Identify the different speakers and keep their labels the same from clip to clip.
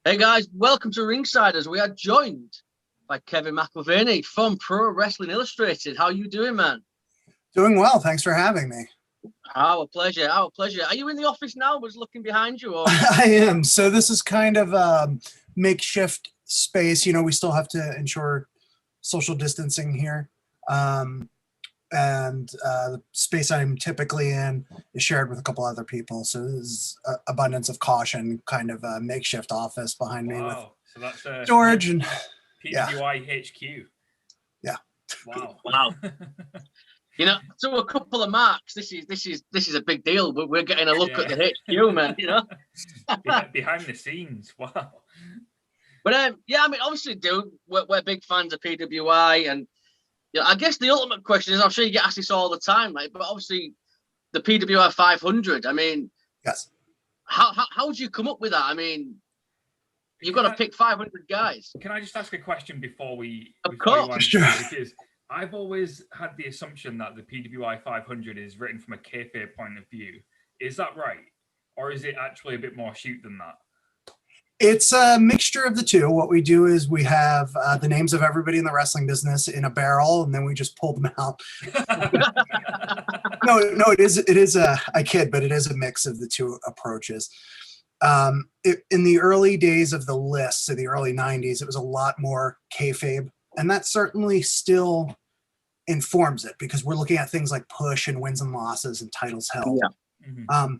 Speaker 1: Hey guys, welcome to Ringsiders. We are joined by Kevin McElvaney from Pro Wrestling Illustrated. How you doing, man?
Speaker 2: Doing well. Thanks for having me.
Speaker 1: Our pleasure. Our pleasure. Are you in the office now? Was looking behind you, or
Speaker 2: I am. So this is kind of a makeshift space. You know, we still have to ensure social distancing here. Um, and the space I'm typically in is shared with a couple other people. So there's abundance of caution, kind of a makeshift office behind me with
Speaker 3: Wow. So that's
Speaker 2: storage and yeah,
Speaker 3: PWI HQ.
Speaker 2: yeah.
Speaker 3: Wow.
Speaker 1: wow? To a couple of marks, this is a big deal. We're getting a look at the HQ, man.
Speaker 3: Behind the scenes. Wow.
Speaker 1: But yeah, I mean, obviously, dude, we're big fans of PWI, and I guess the ultimate question is, I'm sure you get asked this all the time, right? But obviously, the PWI 500. I mean,
Speaker 2: Yes.
Speaker 1: how would you come up with that? I mean, you've got to pick 500 guys.
Speaker 3: Can I just ask a question before we?
Speaker 1: Of course,
Speaker 2: sure.
Speaker 3: Because I've always had the assumption that the PWI 500 is written from a kayfabe point of view. Is that right, or is it actually a bit more shoot than that?
Speaker 2: It's a mixture of the two. What we do is we have the names of everybody in the wrestling business in a barrel, and then we just pull them out. No, it is I kid, but it is a mix of the two approaches. In the early days of the list, so the early 90s, it was a lot more kayfabe, and that certainly still informs it because we're looking at things like push and wins and losses and titles held.
Speaker 1: Yeah.
Speaker 3: Mm-hmm.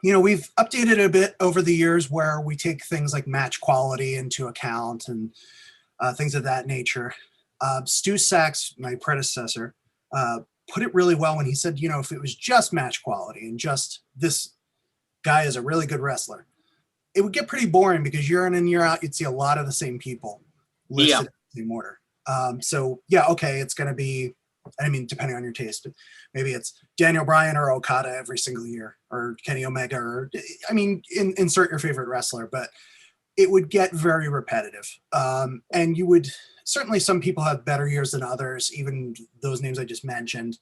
Speaker 2: We've updated it a bit over the years where we take things like match quality into account and things of that nature. Stu Sachs, my predecessor, put it really well when he said, if it was just match quality and just this guy is a really good wrestler, it would get pretty boring because year in and year out, you'd see a lot of the same people listed in the same order. It's going to be, depending on your taste, but maybe it's Daniel Bryan or Okada every single year, or Kenny Omega, or insert your favorite wrestler, but it would get very repetitive. And you would certainly, some people have better years than others, even those names I just mentioned.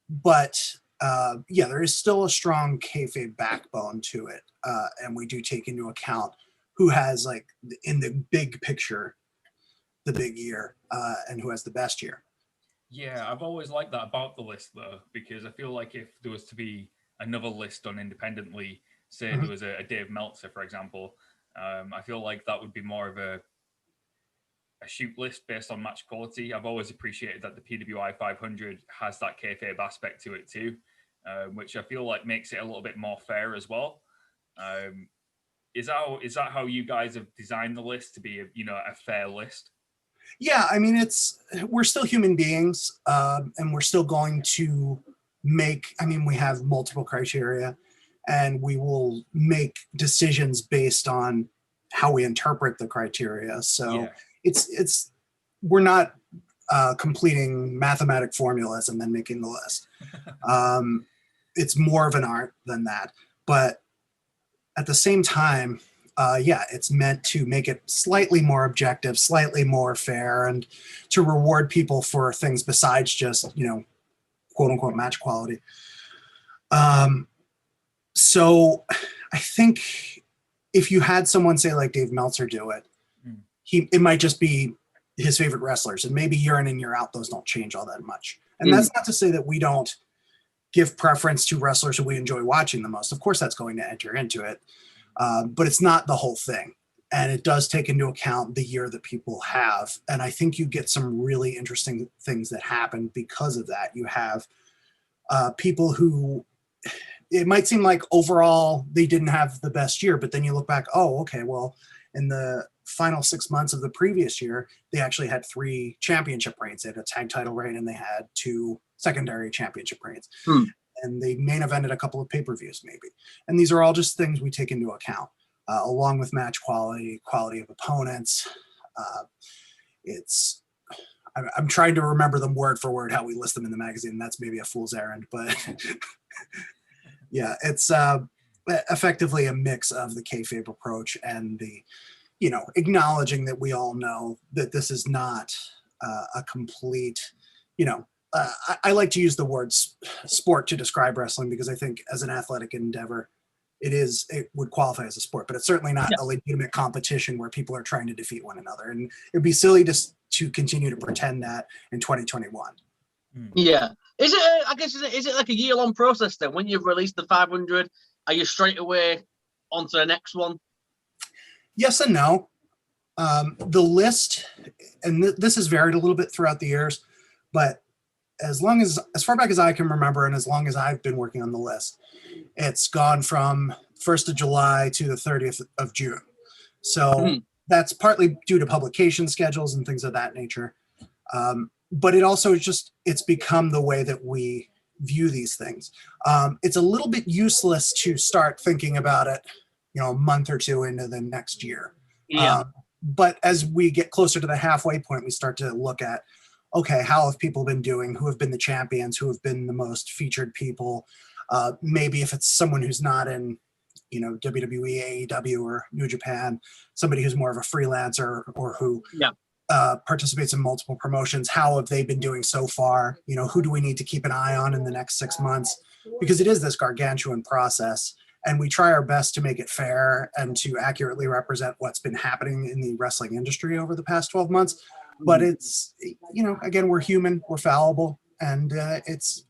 Speaker 2: But there is still a strong kayfabe backbone to it, and we do take into account who has, like, in the big picture, the big year, and who has the best year.
Speaker 3: Yeah, I've always liked that about the list, though, because I feel like if there was to be another list done independently, say there was a Dave Meltzer, for example, I feel like that would be more of a shoot list based on match quality. I've always appreciated that the PWI 500 has that kayfabe aspect to it too, which I feel like makes it a little bit more fair as well. Is that how you guys have designed the list to be a fair list?
Speaker 2: Yeah, we're still human beings, and we're still going to we have multiple criteria, and we will make decisions based on how we interpret the criteria. So we're not completing mathematic formulas and then making the list. It's more of an art than that. But at the same time, it's meant to make it slightly more objective, slightly more fair, and to reward people for things besides just, quote unquote match quality. So I think if you had someone say like Dave Meltzer do it, it might just be his favorite wrestlers, and maybe year in and year out, those don't change all that much. And that's not to say that we don't give preference to wrestlers who we enjoy watching the most. Of course, that's going to enter into it. But it's not the whole thing. And it does take into account the year that people have. And I think you get some really interesting things that happen because of that. You have people who, it might seem like overall they didn't have the best year, but then you look back, oh, okay, well, in the final 6 months of the previous year, they actually had 3 championship reigns. They had a tag title reign and they had 2 secondary championship reigns. And they main evented a couple of pay-per-views maybe. And these are all just things we take into account, along with match quality, quality of opponents. I'm trying to remember them word for word how we list them in the magazine. That's maybe a fool's errand, but yeah, it's effectively a mix of the kayfabe approach and the, acknowledging that we all know that this is not a complete, I like to use the word sport to describe wrestling because I think as an athletic endeavor, it would qualify as a sport, but it's certainly not
Speaker 1: Yeah.
Speaker 2: a legitimate competition where people are trying to defeat one another. And it'd be silly to continue to pretend that in 2021.
Speaker 1: Yeah. Is it, I guess, is it like a year-long process then? When you've released the 500, are you straight away onto the next one?
Speaker 2: Yes and no. The list, and this has varied a little bit throughout the years, but as far back as I can remember, and as long as I've been working on the list, it's gone from 1st of July to the 30th of June. So that's partly due to publication schedules and things of that nature. But it also it's become the way that we view these things. It's a little bit useless to start thinking about it, a month or two into the next year.
Speaker 1: Yeah.
Speaker 2: But as we get closer to the halfway point, we start to look at, okay, how have people been doing? Who have been the champions? Who have been the most featured people? Maybe if it's someone who's not in, WWE, AEW, or New Japan, somebody who's more of a freelancer or who participates in multiple promotions, how have they been doing so far? Who do we need to keep an eye on in the next 6 months? Because it is this gargantuan process. And we try our best to make it fair and to accurately represent what's been happening in the wrestling industry over the past 12 months. But it's, again, we're human, we're fallible, and it's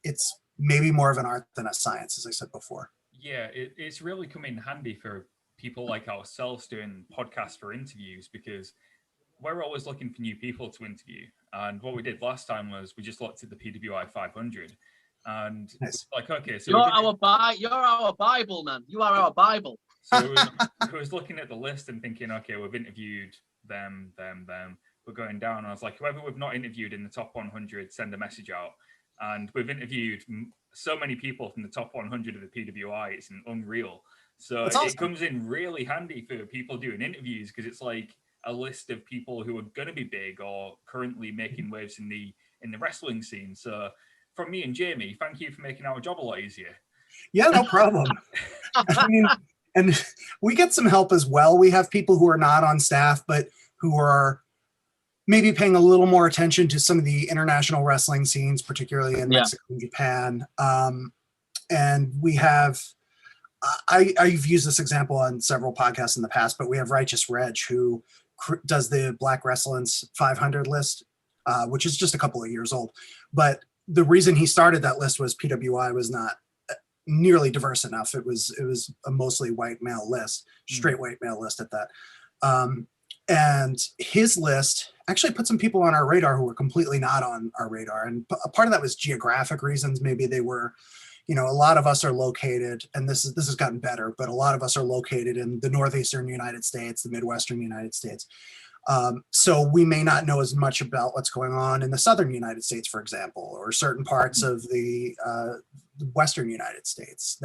Speaker 2: maybe more of an art than a science, as I said before.
Speaker 3: Yeah, it's really come in handy for people like ourselves doing podcasts for interviews, because we're always looking for new people to interview. And what we did last time was we just looked at the PWI 500. And
Speaker 2: nice.
Speaker 3: Okay, so
Speaker 1: you're our Bible, man. You are our Bible.
Speaker 3: So we was looking at the list and thinking, okay, we've interviewed them. We're going down. And I was like, whoever we've not interviewed in the top 100, send a message out. And we've interviewed so many people from the top 100 of the PWI. It's unreal. So
Speaker 2: awesome.
Speaker 3: It comes in really handy for people doing interviews, because it's like a list of people who are going to be big or currently making waves in the wrestling scene. So from me and Jamie, thank you for making our job a lot easier.
Speaker 2: Yeah, no problem. I mean, and we get some help as well. We have people who are not on staff, but who are maybe paying a little more attention to some of the international wrestling scenes, particularly in Mexico and Japan. And we have, I've used this example on several podcasts in the past, but we have Righteous Reg, who does the Black Wrestling's 500 list, which is just a couple of years old. But the reason he started that list was PWI was not nearly diverse enough. It was a mostly white male list, straight white male list at that. And his list actually put some people on our radar who were completely not on our radar. And a part of that was geographic reasons. Maybe they were, a lot of us are located, and this has gotten better, but a lot of us are located in the Northeastern United States, the Midwestern United States. So we may not know as much about what's going on in the Southern United States, for example, or certain parts of the Western United States.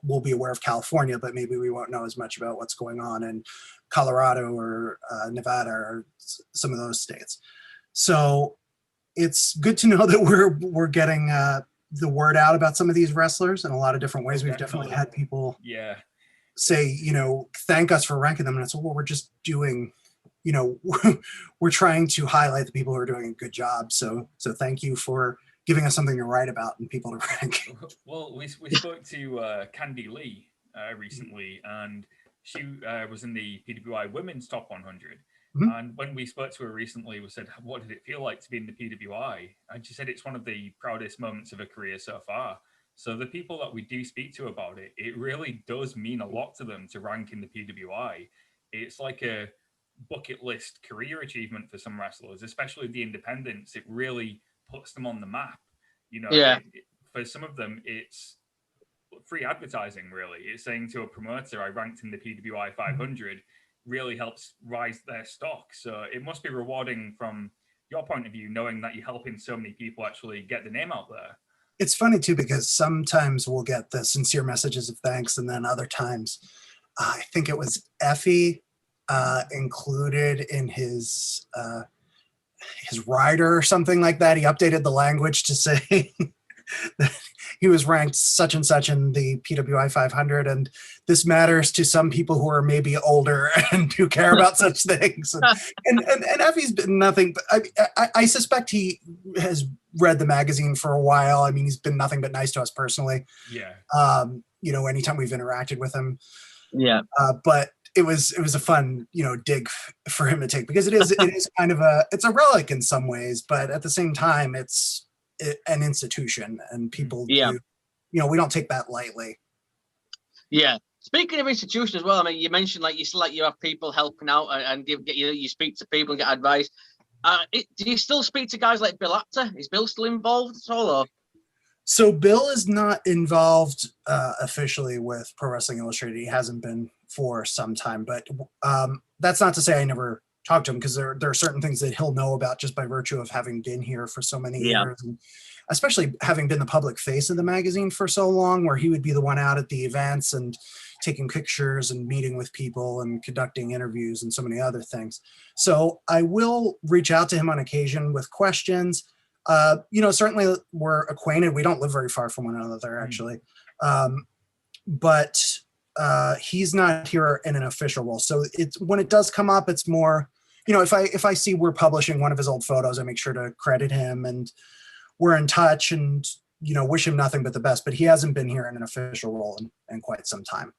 Speaker 2: We'll be aware of California, but maybe we won't know as much about what's going on in Colorado or Nevada or some of those states. So it's good to know that we're getting the word out about some of these wrestlers in a lot of different ways. We've definitely had people say, thank us for ranking them. And it's, well, we're just doing, we're trying to highlight the people who are doing a good job. So thank you for giving us something to write about and people to rank.
Speaker 3: Well, we spoke to Candy Lee recently, and she was in the PWI Women's Top 100. Mm-hmm. And when we spoke to her recently, we said, what did it feel like to be in the PWI? And she said it's one of the proudest moments of her career so far. So the people that we do speak to about it, it really does mean a lot to them to rank in the PWI. It's like a bucket list career achievement for some wrestlers, especially the independents. It really puts them on the map. For some of them, it's free advertising, really. It's saying to a promoter, I ranked in the PWI 500, really helps rise their stock. So it must be rewarding from your point of view, knowing that you're helping so many people actually get the name out there.
Speaker 2: It's funny too, because sometimes we'll get the sincere messages of thanks, and then other times, I think it was Effie included in his rider or something like that. He updated the language to say that he was ranked such and such in the PWI 500, and this matters to some people who are maybe older and who care about such things. And Effie's been nothing but I suspect he has read the magazine for a while. He's been nothing but nice to us personally.
Speaker 3: Yeah.
Speaker 2: anytime we've interacted with him.
Speaker 1: Yeah.
Speaker 2: But it was a fun, dig for him to take, because it is kind of it's a relic in some ways, but at the same time, it's an institution, and people do, we don't take that lightly. Yeah.
Speaker 1: Speaking of institutions as well, I mean, you mentioned you have people helping out and you speak to people and get advice. Do you still speak to guys like Bill Apter? Is Bill still involved at all? Or?
Speaker 2: So Bill is not involved officially with Pro Wrestling Illustrated. He hasn't been for some time, but that's not to say I never talked to him, because there are certain things that he'll know about just by virtue of having been here for so many years, and especially having been the public face of the magazine for so long, where he would be the one out at the events and taking pictures and meeting with people and conducting interviews and so many other things. So I will reach out to him on occasion with questions. Certainly we're acquainted. We don't live very far from one another, actually. But he's not here in an official role. So when it does come up, it's more, if I see we're publishing one of his old photos, I make sure to credit him, and we're in touch, and, wish him nothing but the best. But he hasn't been here in an official role in quite some time.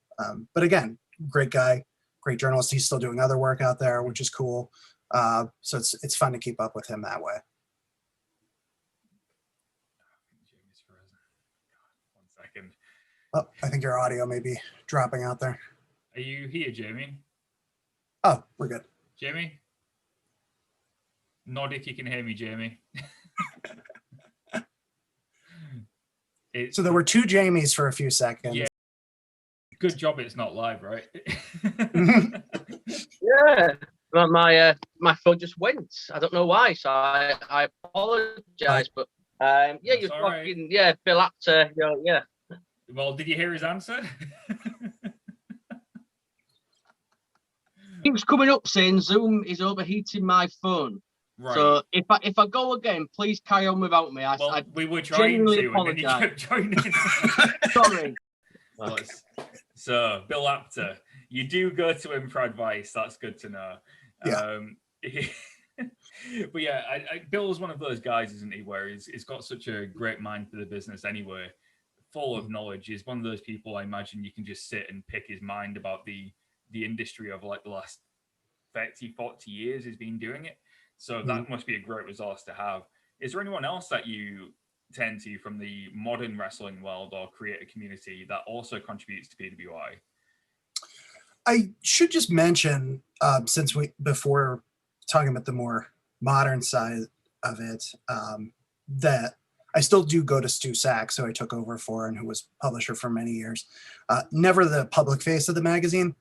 Speaker 2: But again, great guy, great journalist. He's still doing other work out there, which is cool. So it's fun to keep up with him that way. Oh, I think your audio may be dropping out there.
Speaker 3: Are you here, Jamie?
Speaker 2: Oh, we're good.
Speaker 3: Jamie? Nod if you can hear me, Jamie.
Speaker 2: So there were two Jamies for a few seconds.
Speaker 3: Yeah. Good job it's not live, right?
Speaker 1: Yeah. But my phone just went. I don't know why, so I apologize. But you're talking, right. Bill Apter, yeah.
Speaker 3: Well, did you hear his answer?
Speaker 1: He was coming up saying Zoom is overheating my phone. Right. So if I go again, please carry on without me.
Speaker 3: We were trying to,
Speaker 1: apologize.
Speaker 3: And then you kept joining.
Speaker 1: Sorry.
Speaker 3: Well, so Bill Apter, you do go to him for advice. That's good to know.
Speaker 2: Yeah.
Speaker 3: But yeah, Bill's one of those guys, isn't he, where he's got such a great mind for the business anyway, full of knowledge. He's one of those people, I imagine, you can just sit and pick his mind about the industry of like the last 30, 40 years he's been doing it. So that must be a great resource to have. Is there anyone else that you tend to from the modern wrestling world or creator community that also contributes to PWI?
Speaker 2: I should just mention, since before talking about the more modern side of it, that I still do go to Stu Sachs, who I took over for and who was publisher for many years. Never the public face of the magazine,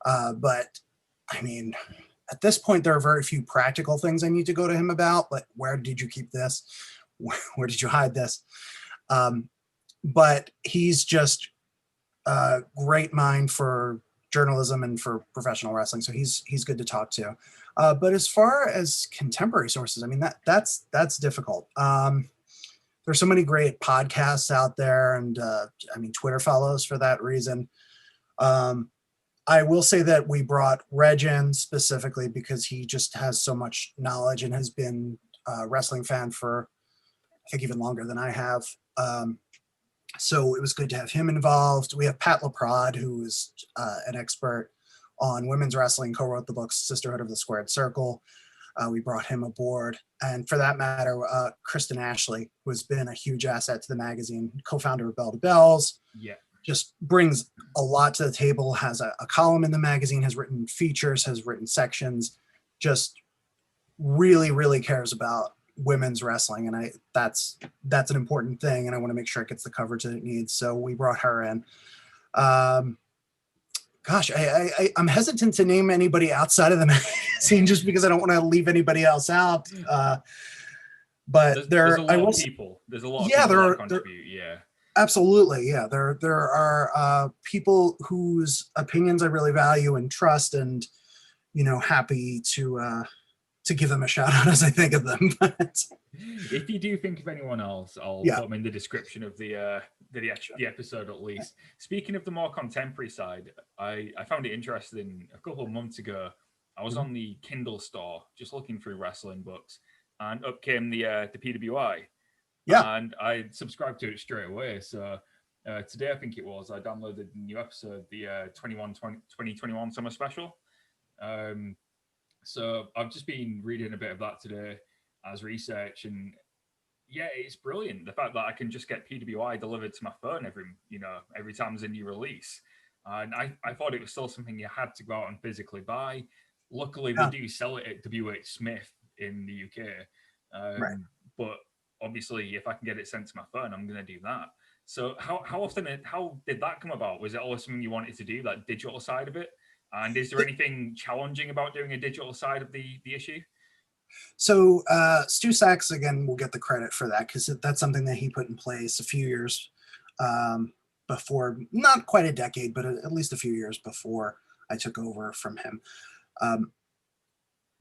Speaker 2: but I mean, at this point, there are very few practical things I need to go to him about, like where did you keep this? Where did you hide this? But he's just a great mind for journalism and for professional wrestling, so he's good to talk to. But as far as contemporary sources, I mean, that's difficult. There's so many great podcasts out there, and I mean, Twitter follows for that reason. I will say that we brought Reg in specifically because he just has so much knowledge and has been a wrestling fan for, I think, even longer than I have. So it was good to have him involved. We have Pat LaPrade, who is an expert on women's wrestling, co-wrote the book Sisterhood of the Squared Circle. We brought him aboard. And for that matter, Kristen Ashley, who has been a huge asset to the magazine, co-founder of Bell to Bells.
Speaker 3: Yeah.
Speaker 2: Just brings a lot to the table, has a column in the magazine, has written features, has written sections, just really, really cares about women's wrestling. And that's an important thing. And I want to make sure it gets the coverage that it needs. So we brought her in. Gosh, I'm hesitant to name anybody outside of the magazine just because I don't want to leave anybody else out. But
Speaker 3: there's a lot of people. There's a lot of people that contribute. Yeah.
Speaker 2: Absolutely, yeah. There are people whose opinions I really value and trust, and happy to give them a shout out as I think of them. But
Speaker 3: if you do think of anyone else, I'll put them in the description of the episode at least. Speaking of the more contemporary side, I found it interesting. A couple of months ago, I was on the Kindle store just looking through wrestling books, and up came the PWI. Yeah, and I subscribed to it straight away. So today, I think it was, I downloaded a new episode, the 2021 summer special. So I've just been reading a bit of that today as research, and yeah, it's brilliant. The fact that I can just get PWI delivered to my phone every time there's a new release. And I thought it was still something you had to go out and physically buy. Luckily, they do sell it at WH Smith in the UK.
Speaker 2: Right.
Speaker 3: But obviously, if I can get it sent to my phone, I'm going to do that. So how did that come about? Was it always something you wanted to do, that digital side of it? And is there anything challenging about doing a digital side of the issue?
Speaker 2: So Stu Sachs, again, will get the credit for that, because that's something that he put in place a few years before, not quite a decade, but at least a few years before I took over from him.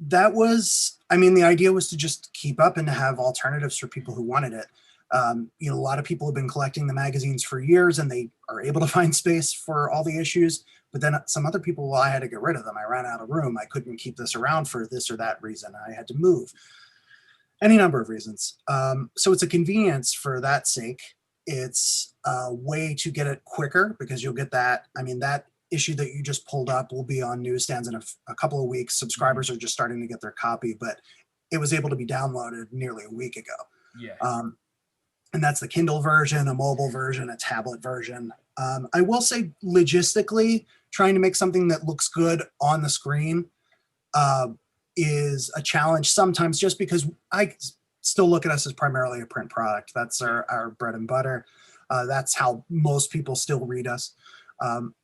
Speaker 2: That was, I mean, the idea was to just keep up and to have alternatives for people who wanted it. A lot of people have been collecting the magazines for years, and they are able to find space for all the issues. But then some other people, well, I had to get rid of them. I ran out of room. I couldn't keep this around for this or that reason. I had to move. Any number of reasons. So it's a convenience for that sake. It's a way to get it quicker, because you'll get that. I mean, that issue that you just pulled up will be on newsstands in a couple of weeks. Subscribers are just starting to get their copy, but it was able to be downloaded nearly a week ago.
Speaker 3: Yeah.
Speaker 2: And that's the Kindle version, a mobile version, a tablet version. I will say, logistically, trying to make something that looks good on the screen is a challenge sometimes, just because I still look at us as primarily a print product. That's our bread and butter. That's how most people still read us.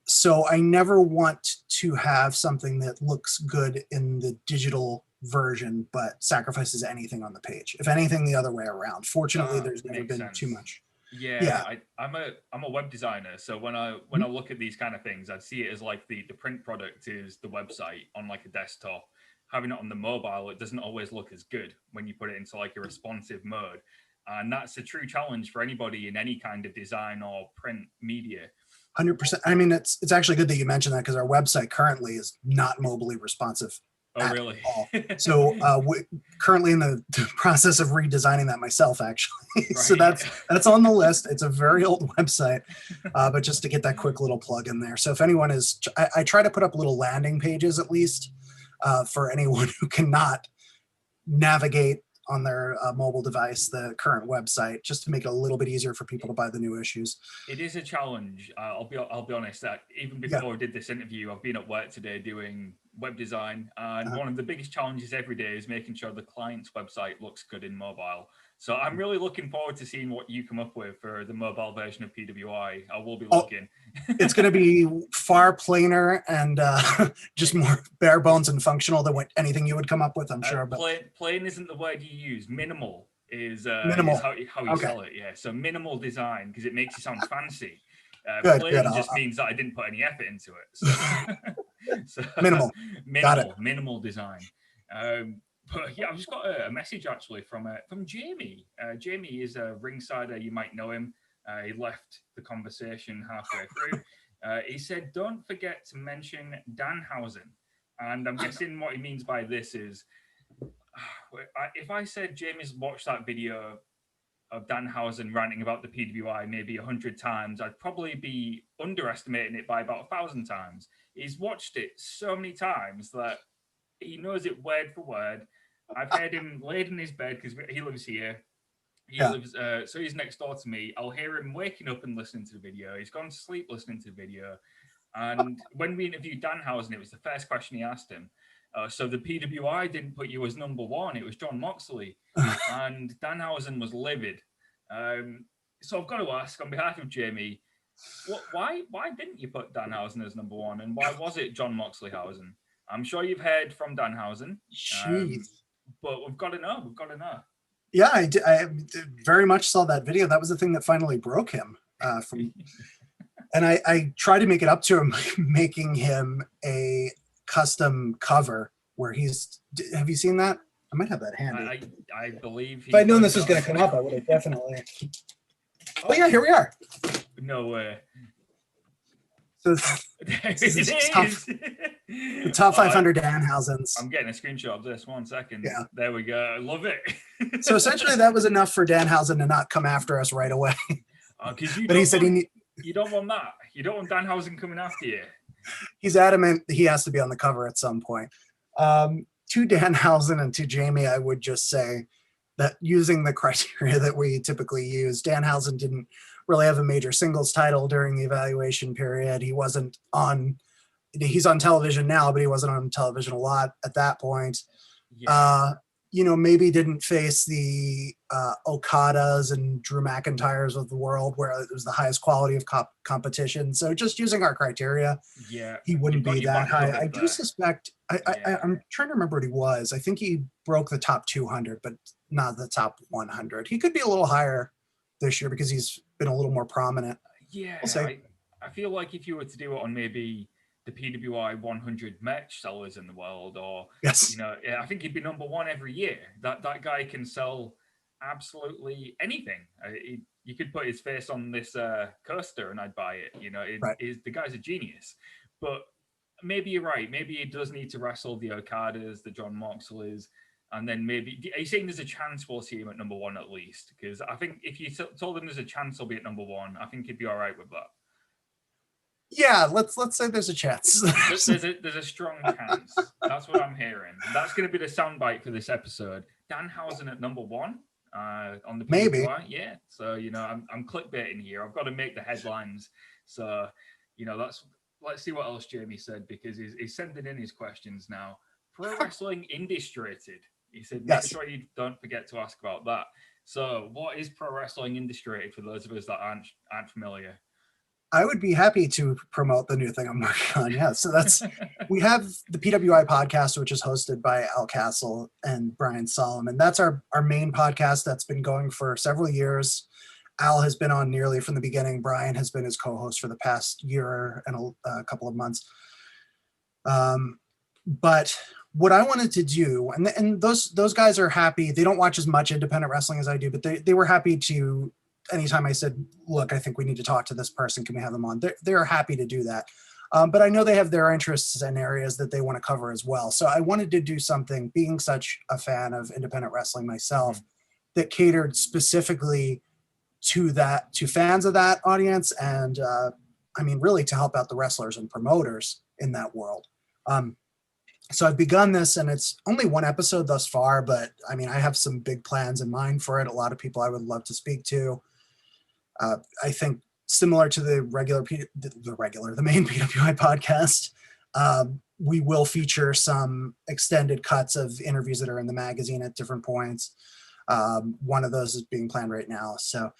Speaker 2: So I never want to have something that looks good in the digital version but sacrifices anything on the page. If anything, the other way around. Fortunately, there's never been too much.
Speaker 3: Yeah. I'm a web designer, so when I look at these kind of things, I see it as like the print product is the website on like a desktop. Having it on the mobile, it doesn't always look as good when you put it into like a responsive mode, and that's a true challenge for anybody in any kind of design or print media.
Speaker 2: 100%. I mean, it's actually good that you mentioned that, because our website currently is not mobilely responsive.
Speaker 3: Oh, really?
Speaker 2: All. So we're currently in the process of redesigning that myself, actually. Right. So that's on the list. It's a very old website, but just to get that quick little plug in there. So if anyone is, I try to put up little landing pages at least for anyone who cannot navigate on their mobile device the current website, just to make it a little bit easier for people to buy the new issues.
Speaker 3: It is a challenge. I'll be honest, that even before I did this interview, I've been at work today doing web design, and one of the biggest challenges every day is making sure the client's website looks good in mobile. So I'm really looking forward to seeing what you come up with for the mobile version of PWI. I will be looking.
Speaker 2: It's going to be far plainer and just more bare bones and functional than anything you would come up with, I'm sure. But
Speaker 3: plain isn't the word you use. Minimal is
Speaker 2: minimal.
Speaker 3: Is how you sell it. Yeah. So minimal design, because it makes you sound fancy. Plain just means that I didn't put any effort into it. So
Speaker 2: minimal. Got it.
Speaker 3: Minimal design. But yeah, I've just got a message actually from Jamie. Jamie is a ringsider. You might know him. He left the conversation halfway through. He said, "Don't forget to mention Danhausen." And I'm guessing what he means by this is, if I said Jamie's watched that video of Danhausen ranting about the PWI maybe 100 times, I'd probably be underestimating it by about 1,000 times. He's watched it so many times that he knows it word for word. I've heard him laid in his bed, because he lives here. He lives, so he's next door to me. I'll hear him waking up and listening to the video. He's gone to sleep listening to the video. And when we interviewed Danhausen, it was the first question he asked him. So the PWI didn't put you as number one. It was John Moxley. And Danhausen was livid. So I've got to ask, on behalf of Jamie, why didn't you put Danhausen as number one? And why was it John Moxleyhausen? I'm sure you've heard from Danhausen. But we've got to know.
Speaker 2: Yeah, I did. I very much saw that video. That was the thing that finally broke him. And I tried to make it up to him, making him a custom cover where he's. Have you seen that? I might have that handy.
Speaker 3: I believe.
Speaker 2: If I'd known this was going to come up, I would have definitely. Oh yeah, here we are.
Speaker 3: No way.
Speaker 2: So this is the top 500 Danhausens.
Speaker 3: I'm getting a screenshot of this. 1 second.
Speaker 2: Yeah.
Speaker 3: There we go. I love it.
Speaker 2: So essentially, that was enough for Danhausen to not come after us right away.
Speaker 3: But
Speaker 2: he said
Speaker 3: You don't want that. You don't want Danhausen coming after you.
Speaker 2: He's adamant he has to be on the cover at some point. To Danhausen and to Jamie, I would just say that using the criteria that we typically use, Danhausen didn't really have a major singles title during the evaluation period. He's on television now, but he wasn't on television a lot at that point.
Speaker 3: Yeah.
Speaker 2: Maybe didn't face the Okadas and Drew McIntyres of the world where it was the highest quality of competition. So just using our criteria, he wouldn't be that high. I do suspect, I'm trying to remember what he was. I think he broke the top 200, but not the top 100. He could be a little higher this year because he's been a little more prominent.
Speaker 3: Yeah, I feel like if you were to do it on maybe the PWI 100 match sellers in the world, or
Speaker 2: yes,
Speaker 3: I think he'd be number one every year. That guy can sell absolutely anything. You could put his face on this coaster and I'd buy it. The guy's a genius. But maybe you're right. Maybe he does need to wrestle the Okadas, the John Moxleys, and then maybe. Are you saying there's a chance we'll see him at number one at least? Because I think if you told him there's a chance he'll be at number one, I think he'd be all right with that.
Speaker 2: Yeah, let's say there's a chance.
Speaker 3: there's a strong chance. That's what I'm hearing. That's going to be the soundbite for this episode. Danhausen at number one on the PWI.
Speaker 2: Maybe.
Speaker 3: Yeah. So I'm clickbaiting here. I've got to make the headlines. So let's see what else Jamie said, because he's sending in his questions now. Pro Wrestling Indiestrated. He said, make sure you don't forget to ask about that. So what is Pro Wrestling Indiestrated for those of us that aren't familiar?
Speaker 2: I would be happy to promote the new thing I'm working on. Yeah. So we have the PWI podcast, which is hosted by Al Castle and Brian Solomon. That's our main podcast that's been going for several years. Al has been on nearly from the beginning. Brian has been his co-host for the past year and a couple of months. But what I wanted to do, and those guys are happy. They don't watch as much independent wrestling as I do, but they were happy to, anytime I said, look, I think we need to talk to this person, can we have them on? They're happy to do that. But I know they have their interests and areas that they want to cover as well. So I wanted to do something, being such a fan of independent wrestling myself, that catered specifically to fans of that audience. And really to help out the wrestlers and promoters in that world. So I've begun this, and it's only one episode thus far, but I have some big plans in mind for it. A lot of people I would love to speak to. I think similar to the main PWI podcast, we will feature some extended cuts of interviews that are in the magazine at different points. One of those is being planned right now. So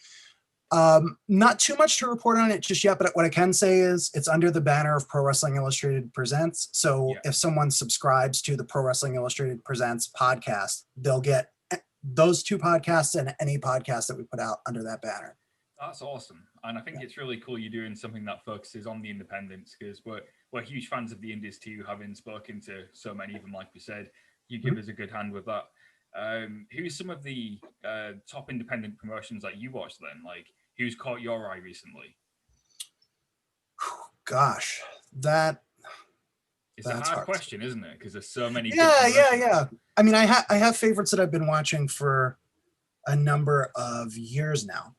Speaker 2: not too much to report on it just yet, but what I can say is it's under the banner of Pro Wrestling Illustrated Presents. So if someone subscribes to the Pro Wrestling Illustrated Presents podcast, they'll get those two podcasts and any podcast that we put out under that banner.
Speaker 3: That's awesome. And I think it's really cool you're doing something that focuses on the independents, because we're huge fans of the indies too, having spoken to so many of them, like we said. You give us a good hand with that. Who's some of the top independent promotions that you watch then? Like, who's caught your eye recently?
Speaker 2: Gosh, that's
Speaker 3: a hard question, isn't it? Because there's so many.
Speaker 2: Yeah. I have favorites that I've been watching for a number of years now.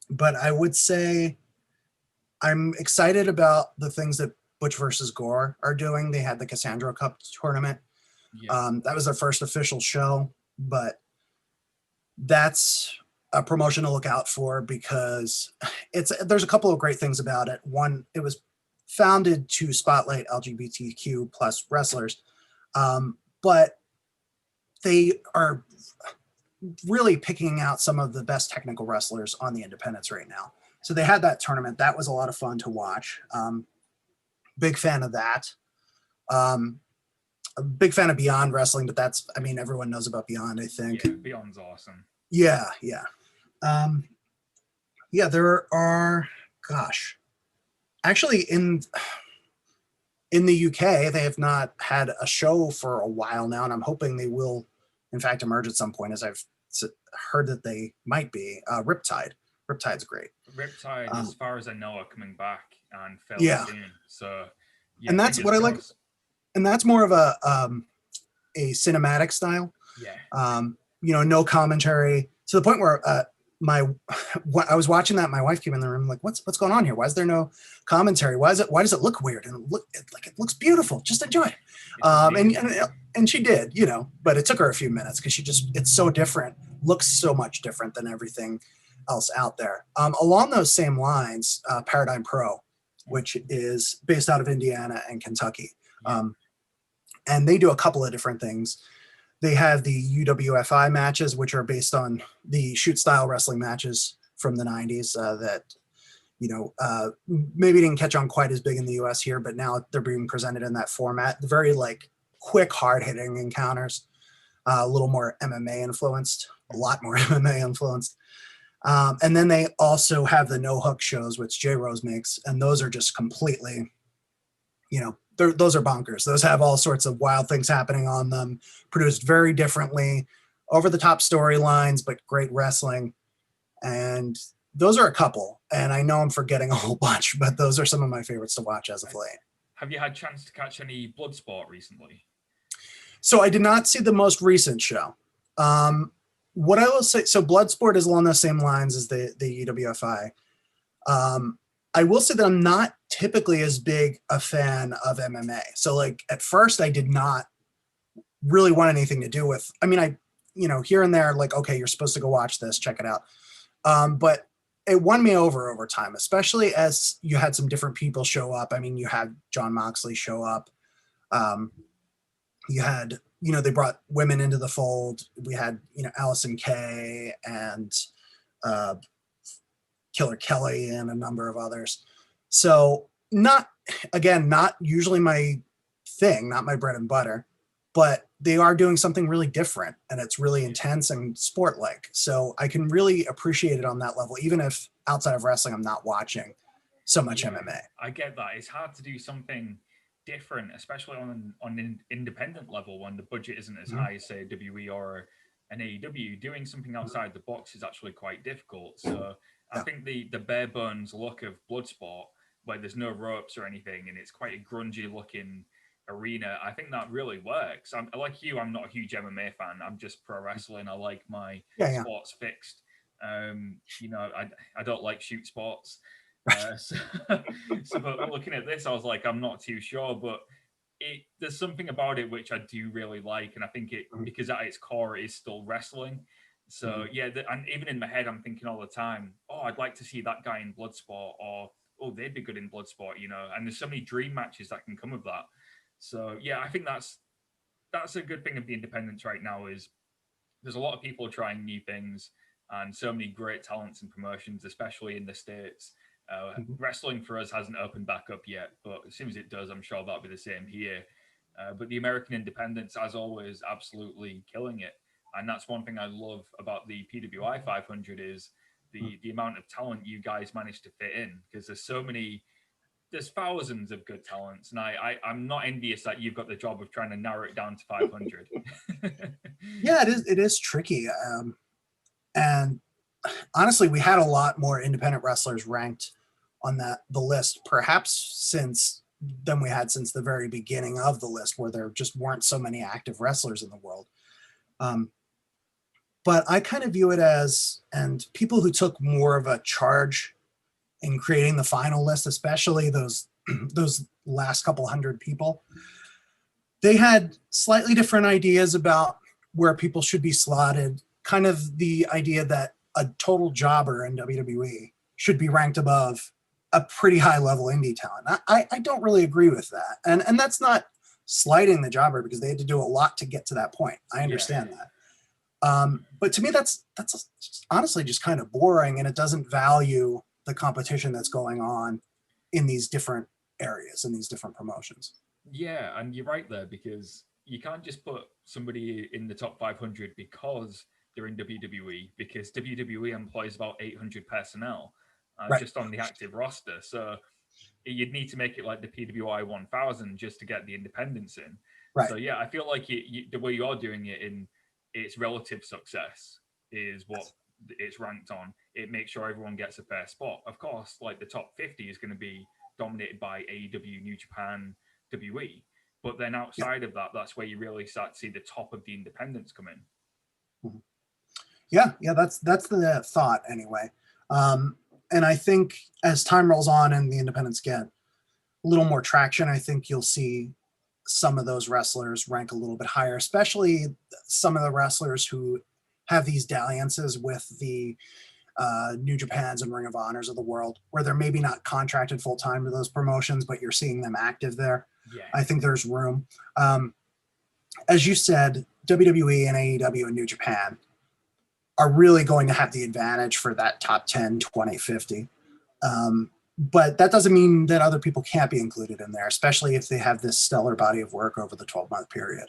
Speaker 2: But I would say I'm excited about the things that Butch versus Gore are doing. They had the Cassandra Cup tournament. Yeah. That was their first official show, but that's a promotion to look out for because there's a couple of great things about it. One, it was founded to spotlight LGBTQ plus wrestlers, but they are really picking out some of the best technical wrestlers on the independents right now. So they had that tournament. That was a lot of fun to watch. Big fan of that. A big fan of Beyond Wrestling, but that's, everyone knows about Beyond, I think.
Speaker 3: Yeah, Beyond's awesome.
Speaker 2: Yeah. There are, actually in the UK, they have not had a show for a while now, and I'm hoping they will, in fact, emerge at some point, as I've heard that they might be. Riptide. Riptide's great.
Speaker 3: Riptide, as far as I know, are coming back and fairly soon. So,
Speaker 2: and that's what I like. And that's more of a cinematic style.
Speaker 3: Yeah.
Speaker 2: No commentary, to the point where I was watching that, my wife came in the room like, what's going on here? Why is there no commentary? Why does it look weird? And it looks beautiful. Just enjoy it. And she did, but it took her a few minutes because it's so different, looks so much different than everything else out there. Along those same lines, Paradigm Pro, which is based out of Indiana and Kentucky. And they do a couple of different things. They have the UWFI matches, which are based on the shoot style wrestling matches from the 90s that, maybe didn't catch on quite as big in the US here, but now they're being presented in that format. Very like quick, hard hitting encounters, a little more MMA influenced, a lot more MMA influenced. And then they also have the no hook shows, which J Rose makes. And those are just completely, those are bonkers. Those have all sorts of wild things happening on them, produced very differently, over the top storylines, but great wrestling. And those are a couple. And I know I'm forgetting a whole bunch, but those are some of my favorites to watch as of late.
Speaker 3: Have you had a chance to catch any Bloodsport recently?
Speaker 2: So I did not see the most recent show. What I will say, so Bloodsport is along the same lines as the UWFI. I will say that I'm not typically as big a fan of MMA. So like at first I did not really want anything to do with, here and there, like, okay, you're supposed to go watch this, check it out. But it won me over time, especially as you had some different people show up. I mean, you had John Moxley show up. You had, they brought women into the fold. We had, Allison Kay and Killer Kelly and a number of others. So not usually my thing, not my bread and butter, but they are doing something really different and it's really intense and sport-like. So I can really appreciate it on that level, even if outside of wrestling, I'm not watching so much MMA.
Speaker 3: I get that. It's hard to do something different, especially on an independent level when the budget isn't as high as, say, WWE or an AEW. Doing something outside the box is actually quite difficult. So I think the bare bones look of Bloodsport, where there's no ropes or anything, and it's quite a grungy looking arena, I think that really works. Like you, I'm not a huge MMA fan. I'm just pro wrestling. I like my sports fixed. I don't like shoot sports. But looking at this, I was like, I'm not too sure, but there's something about it which I do really like, and I think because at its core it is still wrestling. So and even in my head, I'm thinking all the time, oh, I'd like to see that guy in Bloodsport, or oh, they'd be good in Bloodsport, And there's so many dream matches that can come of that. So I think that's a good thing of the independents right now is there's a lot of people trying new things and so many great talents and promotions, especially in the States. Wrestling for us hasn't opened back up yet, but as soon as it does, I'm sure that'll be the same here. But the American independents, as always, absolutely killing it. And that's one thing I love about the PWI 500 is the amount of talent you guys managed to fit in, because there's thousands of good talents, and I'm not envious that you've got the job of trying to narrow it down to 500.
Speaker 2: Yeah, it is tricky. And honestly, we had a lot more independent wrestlers ranked on the list, perhaps than we had since the very beginning of the list, where there just weren't so many active wrestlers in the world. But I kind of view it as, and people who took more of a charge in creating the final list, especially those last couple hundred people, they had slightly different ideas about where people should be slotted. Kind of the idea that a total jobber in WWE should be ranked above a pretty high level indie talent. I don't really agree with that. And that's not slighting the jobber, because they had to do a lot to get to that point. I understand that. But to me, that's honestly just kind of boring, and it doesn't value the competition that's going on in these different areas and these different promotions.
Speaker 3: Yeah, and you're right there, because you can't just put somebody in the top 500 because they're in WWE, because WWE employs about 800 personnel just on the active roster. So you'd need to make it like the PWI 1000 just to get the independents in.
Speaker 2: Right.
Speaker 3: So I feel like the way you're doing it in its relative success is what it's ranked on. It makes sure everyone gets a fair spot. Of course, like the top 50 is going to be dominated by AEW, New Japan, WWE. But then outside of that, that's where you really start to see the top of the independents come in.
Speaker 2: Yeah, that's the thought anyway. And I think as time rolls on and the independents get a little more traction, I think you'll see some of those wrestlers rank a little bit higher, especially some of the wrestlers who have these dalliances with the New Japans and Ring of Honors of the world, where they're maybe not contracted full time to those promotions, but you're seeing them active there.
Speaker 3: Yeah.
Speaker 2: I think there's room. As you said, WWE and AEW and New Japan are really going to have the advantage for that top 10, 20, 50. But that doesn't mean that other people can't be included in there, especially if they have this stellar body of work over the 12-month period.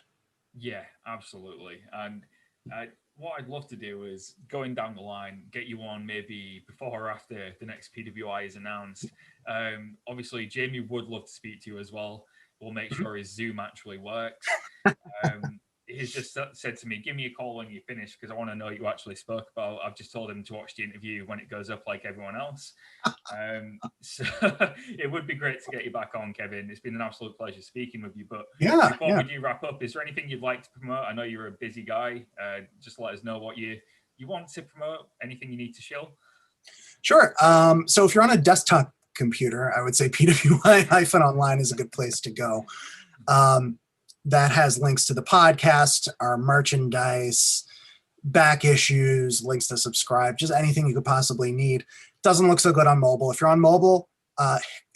Speaker 3: Yeah, absolutely. And what I'd love to do is going down the line, get you on maybe before or after the next PWI is announced. Obviously, Jamie would love to speak to you as well. We'll make sure his Zoom actually works. He's just said to me, give me a call when you finish because I want to know you actually spoke about. I've just told him to watch the interview when it goes up like everyone else. So it would be great to get you back on, Kevin. It's been an absolute pleasure speaking with you. But before we do wrap up, is there anything you'd like to promote? I know you're a busy guy. Just let us know what you want to promote, anything you need to show.
Speaker 2: Sure. So if you're on a desktop computer, I would say PWI-online is a good place to go. That has links to the podcast, our merchandise, back issues, links to subscribe, just anything you could possibly need. Doesn't look so good on mobile. If you're on mobile,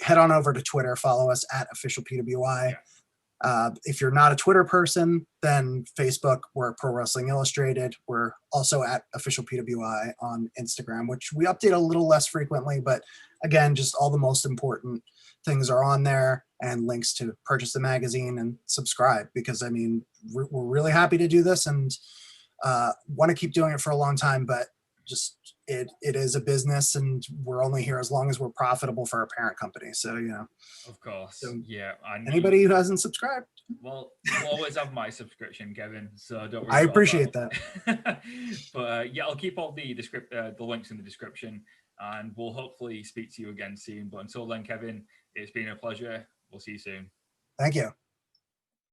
Speaker 2: head on over to Twitter, follow us at official PWI. If you're not a Twitter person, then Facebook, we're Pro Wrestling Illustrated. We're also at official PWI on Instagram, which we update a little less frequently, but again, just all the most important things are on there, and links to purchase the magazine and subscribe, because I mean, we're really happy to do this and want to keep doing it for a long time, but just it is a business and we're only here as long as we're profitable for our parent company. So, you know,
Speaker 3: of course.
Speaker 2: So
Speaker 3: yeah.
Speaker 2: Anybody who hasn't subscribed,
Speaker 3: well, you'll always have my subscription, Kevin. So don't worry.
Speaker 2: I appreciate that.
Speaker 3: But yeah, I'll keep all the links in the description, and we'll hopefully speak to you again soon. But until then, Kevin, it's been a pleasure. We'll see you soon.
Speaker 2: Thank you.